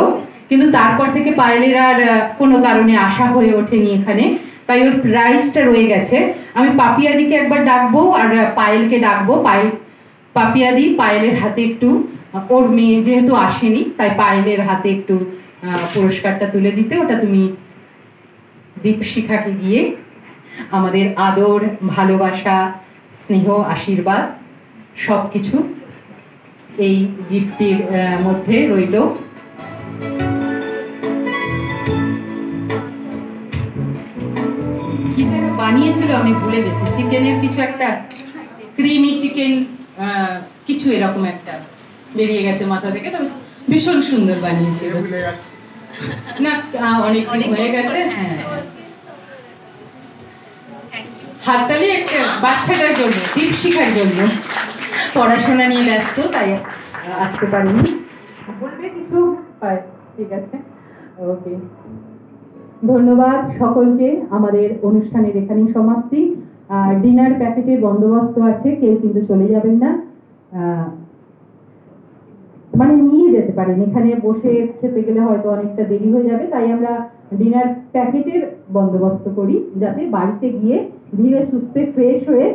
C: কিন্তু তারপর থেকে পায়েলের আর কোনো কারণে আসা হয়ে ওঠেনি এখানে, তাই ওর প্রাইজটা রয়ে গেছে। আমি পাপিয়াদিকে একবার ডাকবো আর পায়েলকে ডাকবো। পাপিয়াদি পায়েলের হাতে একটু, ওর মেয়ে যেহেতু আসেনি তাই পায়েলের হাতে একটু পুরস্কারটা তুলে দিতে, ওটা তুমি দীপশিখাকে দিয়ে আমাদের আদর, ভালোবাসা, স্নেহ, আশীর্বাদ সব কিছু এই গিফটের মধ্যে রইল। কি যেন বানিয়েছিল আমি ভুলে গেছি, চিকেনের কিছু একটা, ক্রিমি চিকেন কিছু এরকম একটা বেরিয়ে গেছে মাথা থেকে, তবে ভীষণ সুন্দর বানিয়েছিল। না অনেক হয়ে গেছে। হ্যাঁ, হাততালি একটা বাচ্চাটার জন্য, দীপশিখার জন্য, পড়াশোনা নিয়ে ব্যস্ত তাই আসতে পারিনি। বলবে কিছু? ঠিক আছে, ওকে। ধন্যবাদ সকলকে। আমাদের অনুষ্ঠানের এখানেই সমাপ্তি। ডিনার প্যাকেটের বন্দোবস্ত আছে, কেউ কিন্তু চলে যাবেন না, মানে নিয়ে যেতে পারেন, এখানে বসে খেতে গেলে হয়তো অনেকটা দেরি হয়ে যাবে, তাই আমরা ডিনার প্যাকেটের বন্দোবস্ত করি যাতে বাড়িতে গিয়ে ধীরে সুস্থে ফ্রেশ হয়ে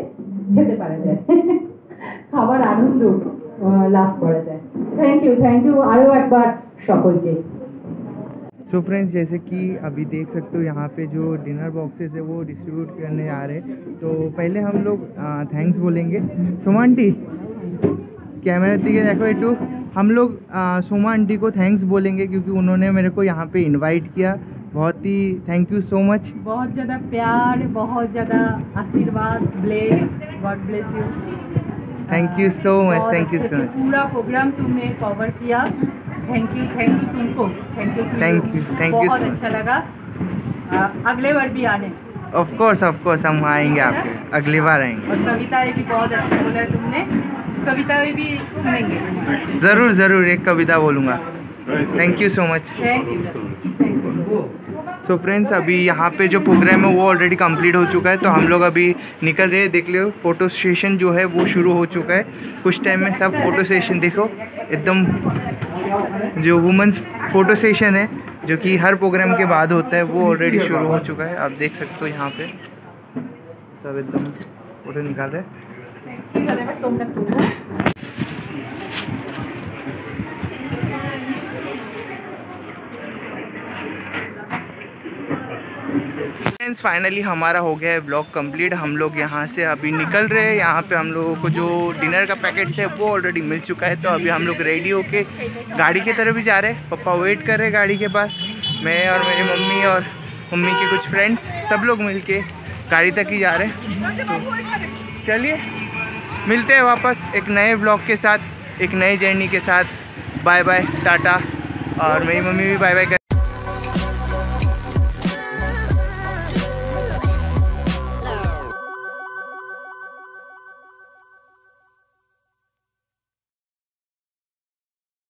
C: খেতে পারা যায়, খাবার আনন্দ লাভ করা যায়। থ্যাংক ইউ আরও একবার সকলকে।
A: सो फ्रेंड्स, जैसे कि अभी देख सकते हो यहाँ पे जो डिनर बॉक्सेस है वो डिस्ट्रीब्यूट करने आ रहे हैं, तो पहले हम लोग थैंक्स बोलेंगे। सुमा आंटी कैमरा दिखे देखो इटू। हम लोग सोमा आंटी को थैंक्स बोलेंगे क्योंकि उन्होंने मेरे को यहाँ पे इनवाइट किया। बहुत ही थैंक यू सो मच।
C: बहुत ज़्यादा प्यार, बहुत ज़्यादा आशीर्वाद, bless, God bless you.
A: Thank you so much, thank you so much.
C: पूरा प्रोग्राम तुमने कवर किया, थैंक यू तुमको, थैंक यू। बहुत अच्छा लगा। अगले बार भी आने।
A: ऑफ कोर्स हम आएंगे आपके, अगली बार आएंगे।
C: और कविताएं भी बहुत अच्छा बोला है तुमने, कविताएं भी सुनेंगे।
A: ज़रूर एक कविता बोलूँगा। Thank you so much.
C: Thank you.
A: So friends, अभी यहाँ पे जो प्रोग्राम है वो ऑलरेडी कंप्लीट हो चुका है, तो हम लोग अभी निकल रहे हैं। देख लो फ़ोटो सेशन जो है वो शुरू हो चुका है। कुछ टाइम में सब फ़ोटो सेशन देखो, एकदम जो वुमेंस फ़ोटो सेशन है जो कि हर प्रोग्राम के बाद होता है वो ऑलरेडी शुरू हो चुका है। आप देख सकते हो यहाँ पे सब एकदम फ़ोटो निकाल रहे हैं। फ्रेंड्स, फाइनली हमारा हो गया है ब्लॉग कंप्लीट। हम लोग यहाँ से अभी निकल रहे हैं। यहाँ पे हम लोगों को जो डिनर का पैकेट्स है वो ऑलरेडी मिल चुका है, तो अभी हम लोग रेडी होके गाड़ी की तरफ भी जा रहे हैं। पापा वेट कर रहे हैं गाड़ी के पास। मैं और मेरी मम्मी और मम्मी के कुछ फ्रेंड्स सब लोग मिलके गाड़ी तक ही जा रहे हैं। तो चलिए मिलते हैं वापस एक नए ब्लॉग के साथ, एक नई जर्नी के साथ। Bye bye, tata. और मेरी मम्मी भी बाय बाय कर